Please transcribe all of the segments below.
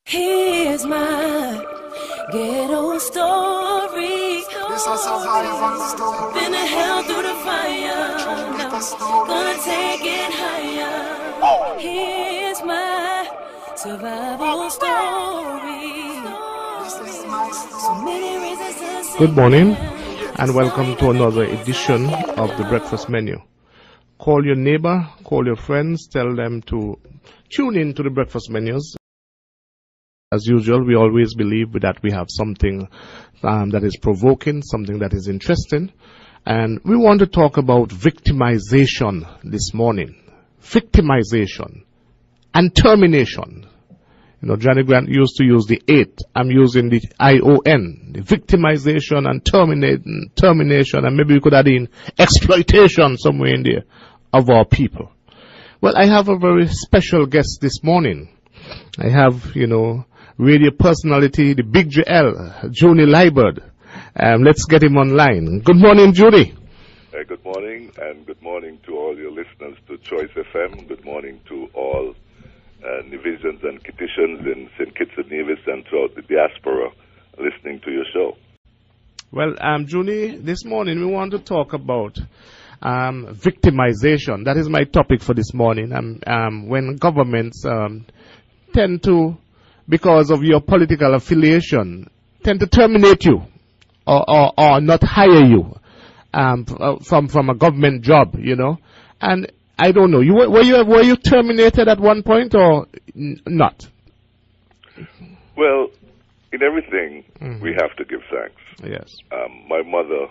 Here's my ghetto story. Been to hell through the fire. Now gonna take it higher. Here's my survival story. So many reasons to say Good morning and welcome to another edition of the Breakfast Menu. Call your neighbor, call your friends, tell them to tune in to the Breakfast Menus. As usual, we always believe that we have something that is provoking, something that is interesting. And we want to talk about victimization this morning. Victimization and termination. You know, Johnny Grant used to use the 8. I'm using the ION. The victimization and termination, and maybe we could add in exploitation somewhere in there of our people. Well, I have a very special guest this morning. I have, radio personality, the big JL, Junie Liburd. Let's get him online. Good morning, Junie. Good morning, and good morning to all your listeners to Choice FM. Good morning to all Nevisians and Kittitians in St. Kitts and Nevis and throughout the diaspora listening to your show. Well, Junie, this morning we want to talk about victimization. That is my topic for this morning. When governments tend to, because of your political affiliation, tend to terminate you or not hire you from a government job, And I don't know. Were you terminated at one point or not? Well, in everything, we have to give thanks. Yes. My mother,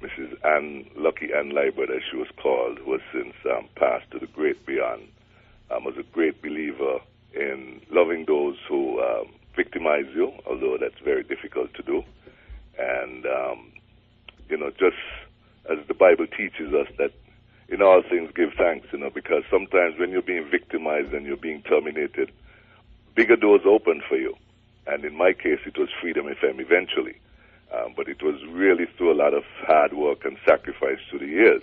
Mrs. Lucky Ann Liburd, as she was called, who has since passed to the great beyond, was a great believer in loving those who victimize you, although that's very difficult to do. And, just as the Bible teaches us that in all things give thanks, because sometimes when you're being victimized and you're being terminated, bigger doors open for you. And in my case, it was Freedom FM eventually. But it was really through a lot of hard work and sacrifice through the years.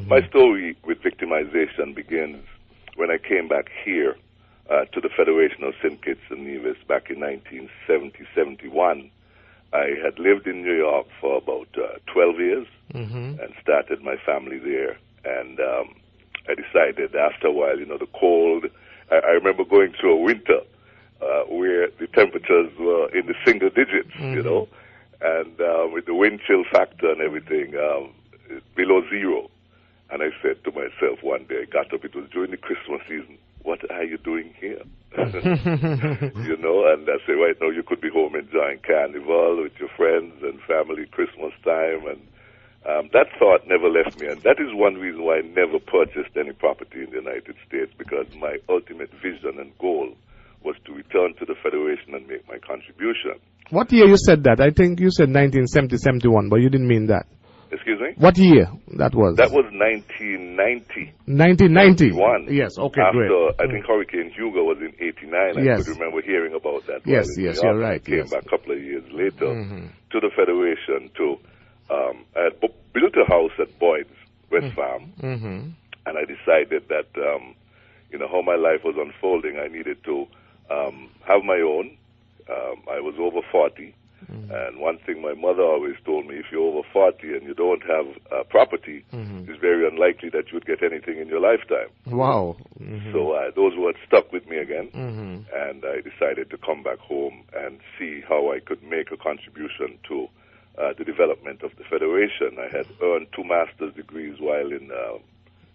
My story with victimization begins when I came back here to the Federation of St. Kitts and Nevis back in 1970-71. I had lived in New York for about 12 years and started my family there. And I decided after a while, the cold, I remember going through a winter where the temperatures were in the single digits, and with the wind chill factor and everything below zero. And I said to myself one day, I got up, it was during the Christmas season, what are you doing here? And I said, right now you could be home enjoying Carnival with your friends and family, Christmas time. And that thought never left me. And that is one reason why I never purchased any property in the United States, because my ultimate vision and goal was to return to the Federation and make my contribution. What year you said that? I think you said 1970-71, but you didn't mean that. Excuse me? What year that was? That was 1990. 1990? 71. Yes, okay, After, great. I think Hurricane Hugo was in 89. I Yes. could remember hearing about that. Yes, while in yes, New York. you're right, I came yes. back a couple of years later to the Federation to, I had built a house at Boyd's, West Farm, and I decided that, how my life was unfolding, I needed to have my own. I was over 40. And one thing my mother always told me, if you're over 40 and you don't have property, it's very unlikely that you would get anything in your lifetime. Wow. So those words stuck with me again, and I decided to come back home and see how I could make a contribution to the development of the Federation. I had earned 2 master's degrees while in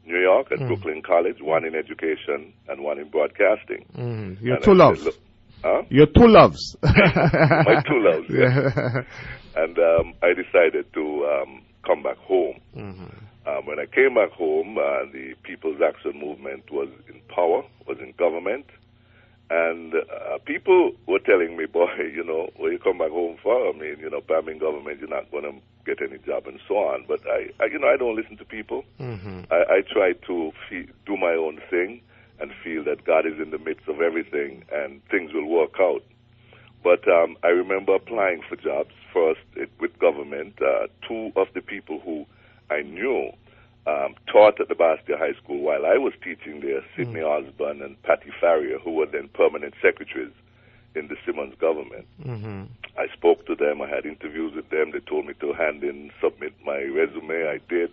New York at Brooklyn College, one in education and one in broadcasting. Your two loves. Your two loves. My two loves. Yeah. And I decided to come back home. When I came back home, the People's Action Movement was in power, was in government. And people were telling me, boy, where you come back home for? I mean, I'm in government, you're not going to get any job and so on. But I don't listen to people. I try to do my own thing and feel that God is in the midst of everything and things will work out. But I remember applying for jobs first with government. 2 of the people who I knew taught at the Bastia High School while I was teaching there, Sidney Osborne and Patty Farrier, who were then permanent secretaries in the Simmons government. I spoke to them. I had interviews with them. They told me to submit my resume. I did.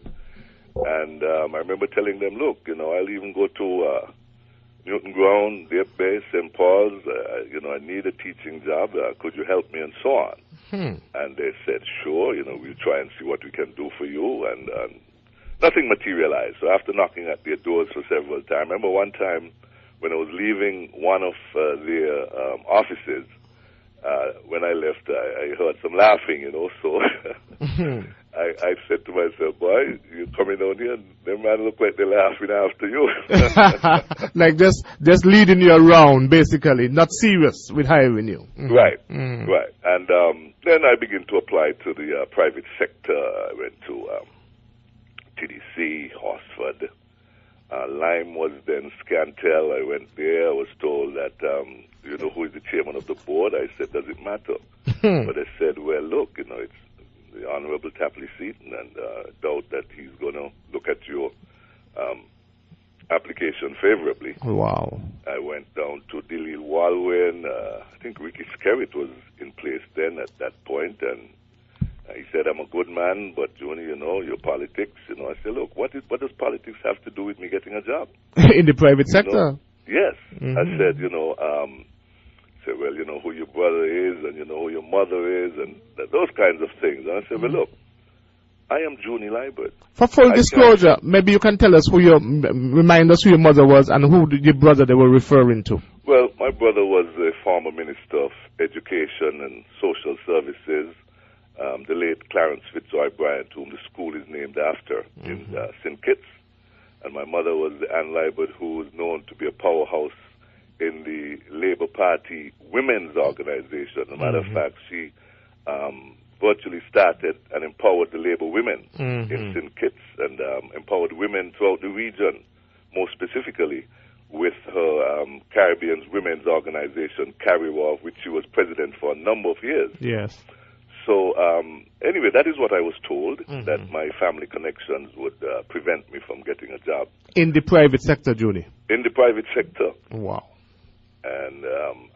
And I remember telling them, look, I'll even go to Newton Ground, Dieppe Bay, St. Paul's. I need a teaching job. Could you help me? And so on. And they said, sure, we'll try and see what we can do for you. And nothing materialized. So after knocking at their doors for several times, I remember one time when I was leaving one of their offices, when I left, I heard some laughing, so I said to myself, boy, you coming down here, and them man look like they're laughing after you. Like just leading you around, basically, not serious with hiring you. Right. And then I began to apply to the private sector. I went to TDC, Horsford. Lyme was then Scantel. I went there. I was told that, who is the chairman of the board? I said, does it matter? But they said, well, look, it's the Honorable Tapley Seaton, and doubt that he's going to look at your application favorably. Wow. I went down to Dilil Walwyn. I think Ricky Skerritt was in place then at that point, and he said, I'm a good man, but Junie, your politics. I said, look, what does politics have to do with me getting a job? In the private sector? Yes. I said, well, who your brother is, and who your mother is, and those kinds of things. And I said, well, look, I am Junie Liburd. For full disclosure, maybe you can tell us remind us who your mother was and who your brother they were referring to. Well, my brother was a former Minister of Education and Social Services, the late Clarence Fitzroy Bryant, whom the school is named after in St. Kitts. And my mother was Anne Liburd, who was known to be a powerhouse in the Labour Party women's organization. As a matter of fact, she virtually started and empowered the Labour women in St. Kitts and empowered women throughout the region, more specifically with her Caribbean's women's organization, CARIWA, which she was president for a number of years. Yes. So, anyway, that is what I was told, that my family connections would prevent me from getting a job. In the private sector, Junie? In the private sector. Wow. And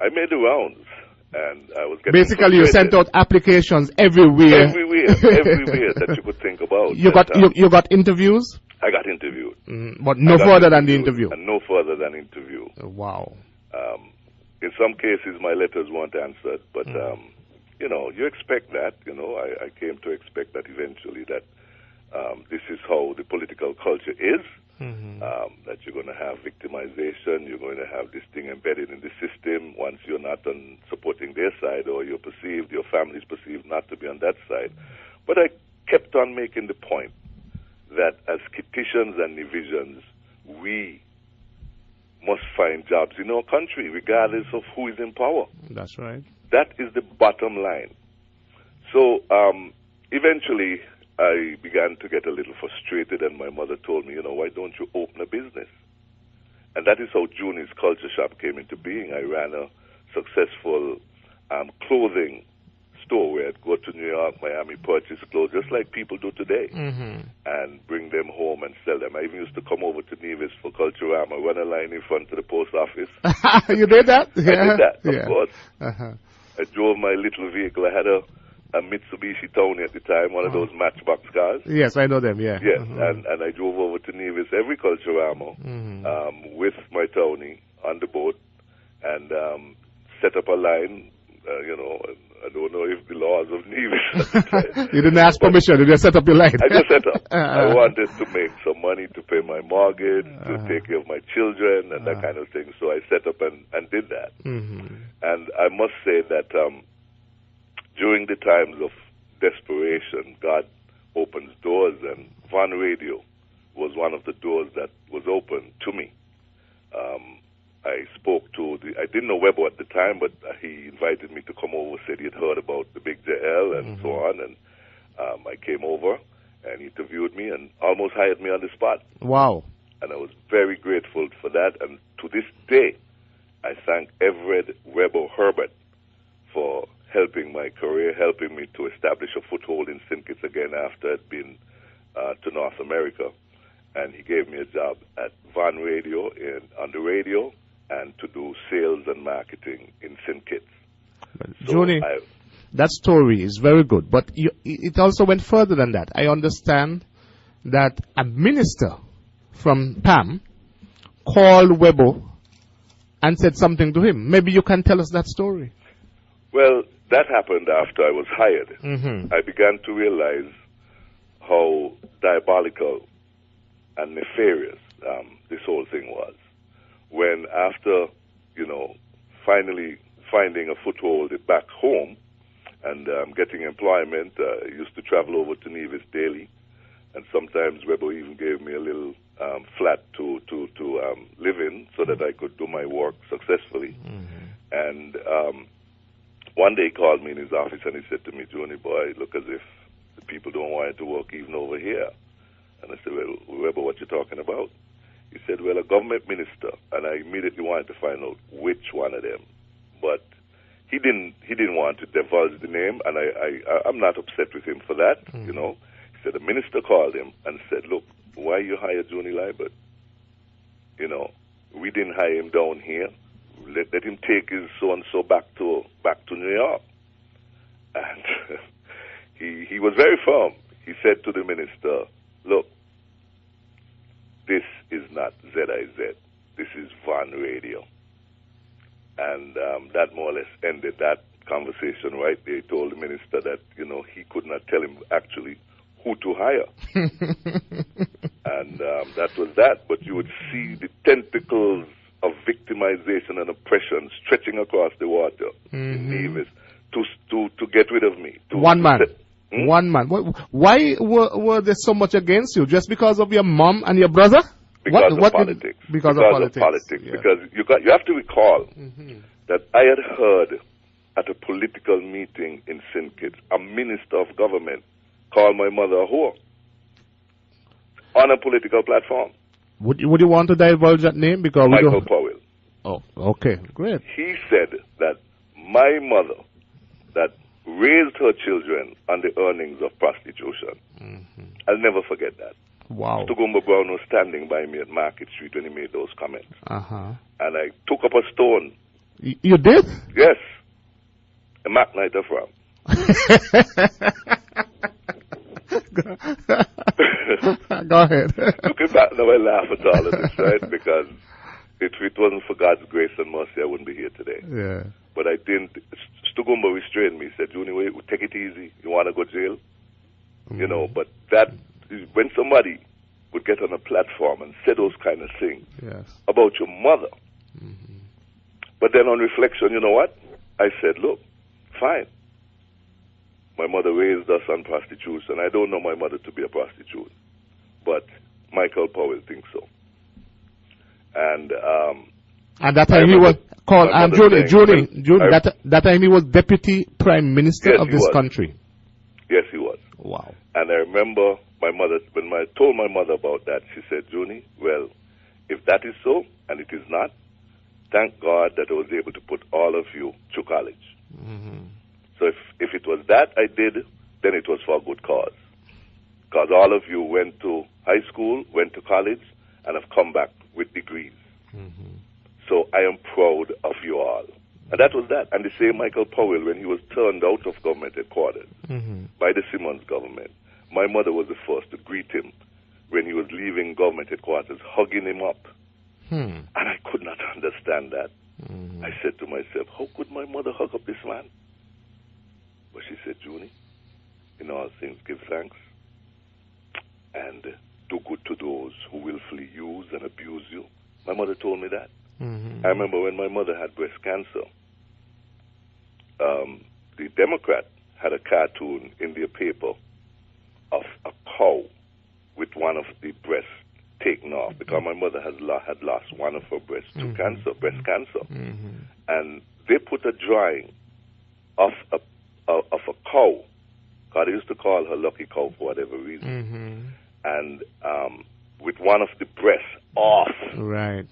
I made the rounds, and I was getting basically, you sent out applications everywhere. Everywhere that you could think about. You got interviews? I got interviewed. But no further than the interview? And no further than interview. Wow. In some cases, my letters weren't answered, but... you expect that. I came to expect that eventually that this is how the political culture is, that you're going to have victimization, you're going to have this thing embedded in the system once you're not on supporting their side or your family's perceived not to be on that side. But I kept on making the point that as Kittitians and Nevisians, we must find jobs in our country regardless of who is in power. That's right. That is the bottom line. So eventually I began to get a little frustrated, and my mother told me, why don't you open a business? And that is how Junie's Culture Shop came into being. I ran a successful clothing store where I'd go to New York, Miami, purchase clothes, just like people do today, and bring them home and sell them. I even used to come over to Nevis for Culturama, run a line in front of the post office. You did that? I did that, of course. I drove my little vehicle. I had a Mitsubishi Tony at the time, one of those matchbox cars. Yes, I know them, yeah. Yes, and I drove over to Nevis every Culturama with my Tony on the boat and set up a line, I don't know if the laws of Nevis. You didn't ask permission, you just set up your line. I just set up. I wanted to make some money to pay my mortgage, to take care of my children, and that kind of thing. So I set up and did that. And I must say that during the times of desperation, God opens doors, and Van Radio was one of the doors that was open to me. I spoke to I didn't know Webber at the time, but he invited me to come over, said he'd heard about the Big JL and so on, and I came over and he interviewed me and almost hired me on the spot. Wow. And I was very grateful for that, and to this day, I thank Everett Webber Herbert for helping my career, helping me to establish a foothold in St. Kitts again after I'd been to North America. and he gave me a job at Van Radio on the radio and to do sales and marketing in St. Kitts. Junie, that story is very good, but it also went further than that. I understand that a minister from PAM called Webo and said something to him. Maybe you can tell us that story. Well, that happened after I was hired. I began to realize how diabolical and nefarious this whole thing was. When after, finally finding a foothold back home and getting employment, I used to travel over to Nevis daily, and sometimes Webo even gave me a little flat to live in so that I could do my work successfully. And one day he called me in his office and he said to me, Junie boy, look as if the people don't want you to work even over here. And I said, well, Webo, what you talking about? He said, well, a government minister, and I immediately wanted to find out which one of them. But he didn't want to divulge the name, and I'm not upset with him for that, He said the minister called him and said, look, why you hire Junie Liburd? We didn't hire him down here. Let him take his so-and-so back to New York. And he was very firm. He said to the minister, look, this is not ZIZ. This is Van Radio. And that more or less ended that conversation right there. He told the minister that, he could not tell him actually who to hire. And that was that. But you would see the tentacles of victimization and oppression stretching across the water in Nevis to get rid of me. One man. Why were they so much against you? Just because of your mom and your brother? Because of politics. Because of politics. Yes. Because you have to recall that I had heard at a political meeting in St. Kitts, a minister of government called my mother a whore on a political platform. Would you want to divulge that name? Because Michael Powell. Oh, okay, great. He said that my mother, that raised her children on the earnings of prostitution. I'll never forget that. Wow. Tugumba Brown was standing by me at Market Street when he made those comments. And I took up a stone. You did? Yes. A McKnight from. Go ahead. Looking back now, I laugh at all of this, right? Because if it wasn't for God's grace and mercy, I wouldn't be here today. Yeah. But I didn't. Stugumba restrained me. He said, Junie, take it easy. You want to go to jail? But that, when somebody would get on a platform and say those kind of things about your mother. But then on reflection, you know what? I said, look, fine. My mother raised us on prostitution. I don't know my mother to be a prostitute. But Michael Powell thinks so. And that time he was called, Junie, that time he was Deputy Prime Minister of this country. Yes, he was. Wow. And I remember my mother, when I told my mother about that, she said, Junie, well, if that is so, and it is not, thank God that I was able to put all of you through college. So if it was that I did, then it was for a good cause. Because all of you went to high school, went to college, and have come back with degrees. So I am proud of you all. And that was that. And the same Michael Powell, when he was turned out of government headquarters by the Simmons government, my mother was the first to greet him when he was leaving government headquarters, hugging him up. And I could not understand that. I said to myself, how could my mother hug up this man? But she said, Junie, in all things give thanks and do good to those who willfully use and abuse you. My mother told me that. I remember when my mother had breast cancer, the Democrat had a cartoon in their paper of a cow with one of the breasts taken off because my mother had lost one of her breasts to breast cancer. And they put a drawing of a cow, God used to call her Lucky Cow for whatever reason, and with one of the breasts off. Right.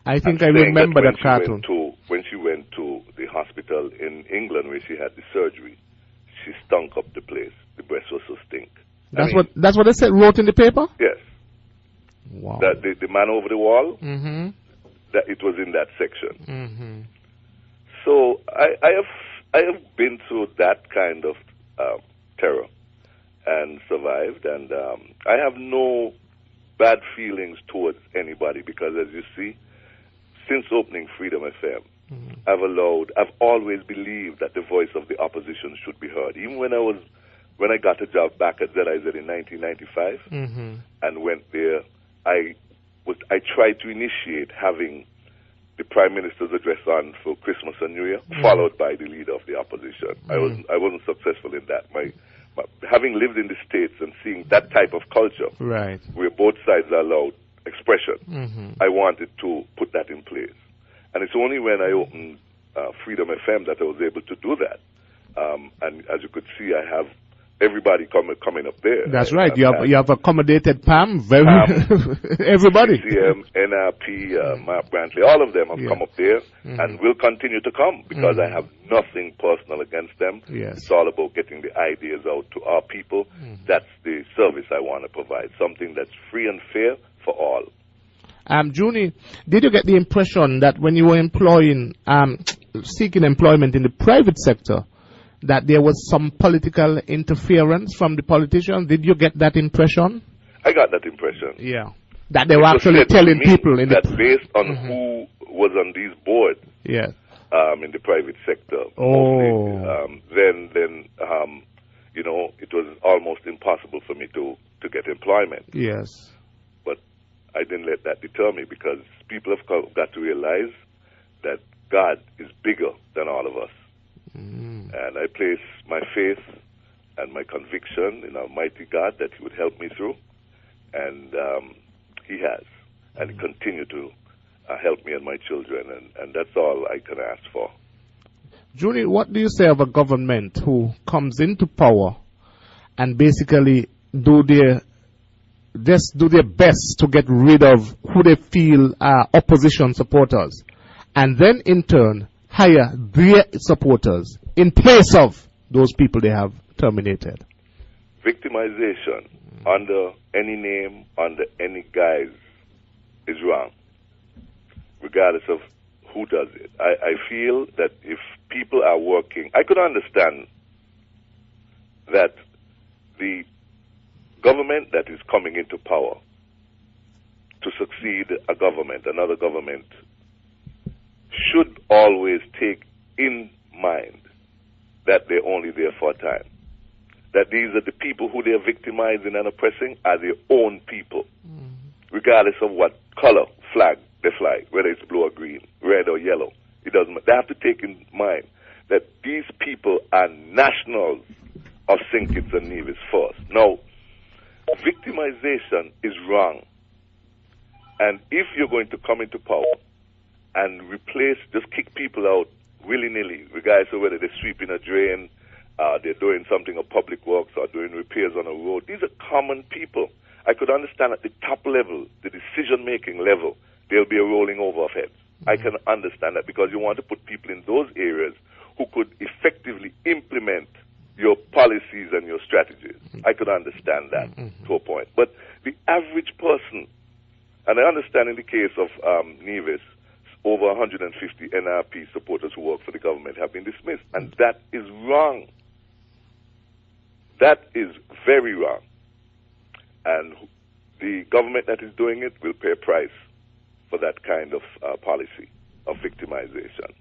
I think I remember that cartoon. When she went to the hospital in England where she had the surgery, she stunk up the place. The breast was so stink. That's what they said, wrote in the paper? Yes. Wow. That the man over the wall, Mm-hmm. that it was in that section. Mm-hmm. So I have been through that kind of terror and survived, and I have no bad feelings towards anybody, because as you see, since opening Freedom FM, I've always believed that the voice of the opposition should be heard. Even when I got a job back at ZIZ in 1995 and went there, I tried to initiate having the Prime Minister's address on for Christmas and New Year, followed by the leader of the opposition. I wasn't successful in that. Having lived in the States and seeing that type of culture, Right. where both sides are allowed expression, I wanted to put that in place. And it's only when I opened Freedom FM that I was able to do that. And as you could see, I have everybody coming up there. That's right. You have accommodated Pam, everybody. CCM, NRP, Mark Brantley, all of them have come up there and will continue to come, because I have nothing personal against them. Yes. It's all about getting the ideas out to our people. That's the service I want to provide, something that's free and fair for all. Junie, did you get the impression that when you were seeking employment in the private sector, that there was some political interference from the politicians? Did you get that impression? I got that impression. Yeah. That they were actually telling people in that based on who was on these boards, yeah, in the private sector, oh, mostly, then you know, it was almost impossible for me to get employment. Yes. But I didn't let that deter me, because people have got to realize that God is bigger than all of us. And I place my faith and my conviction in Almighty God that He would help me through. And He has. And He continued to help me and my children. And that's all I can ask for. Junie, what do you say of a government who comes into power and basically do their best to get rid of who they feel are opposition supporters, and then in turn hire their supporters in place of those people they have terminated? Victimization under any name, under any guise, is wrong, regardless of who does it. I feel that if people are working, I could understand that the government that is coming into power to succeed another government, should always take in mind that they're only there for a time. That these are the people who they're victimizing and oppressing are their own people, regardless of what color flag they fly, whether it's blue or green, red or yellow. It doesn't matter. They have to take in mind that these people are nationals of St. Kitts and Nevis first. Now, victimization is wrong. And if you're going to come into power and just kick people out willy-nilly, regardless of whether they're sweeping a drain, they're doing something of public works, or doing repairs on a road, these are common people. I could understand at the top level, the decision-making level, there'll be a rolling over of heads. I can understand that, because you want to put people in those areas who could effectively implement your policies and your strategies. I could understand that to a point. But the average person, and I understand in the case of Nevis, over 150 NRP supporters who work for the government have been dismissed, and that is wrong. That is very wrong. And the government that is doing it will pay a price for that kind of policy of victimization.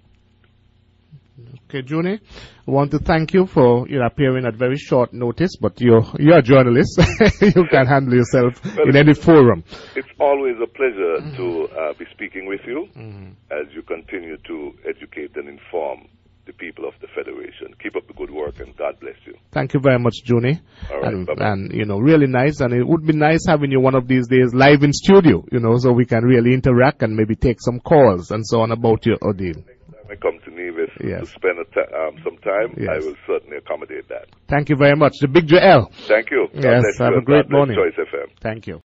Okay, Junie, I want to thank you for appearing at very short notice, but you're a journalist. You can handle yourself in any forum. It's always a pleasure to be speaking with you as you continue to educate and inform the people of the Federation. Keep up the good work, and God bless you. Thank you very much, Junie. All right, and really nice, and it would be nice having you one of these days live in studio, so we can really interact and maybe take some calls and so on about your ordeal. I come to Nevis to spend some time, I will certainly accommodate that. Thank you very much. The Big Joel. Thank you. Yes, have a great morning. Choice FM. Thank you.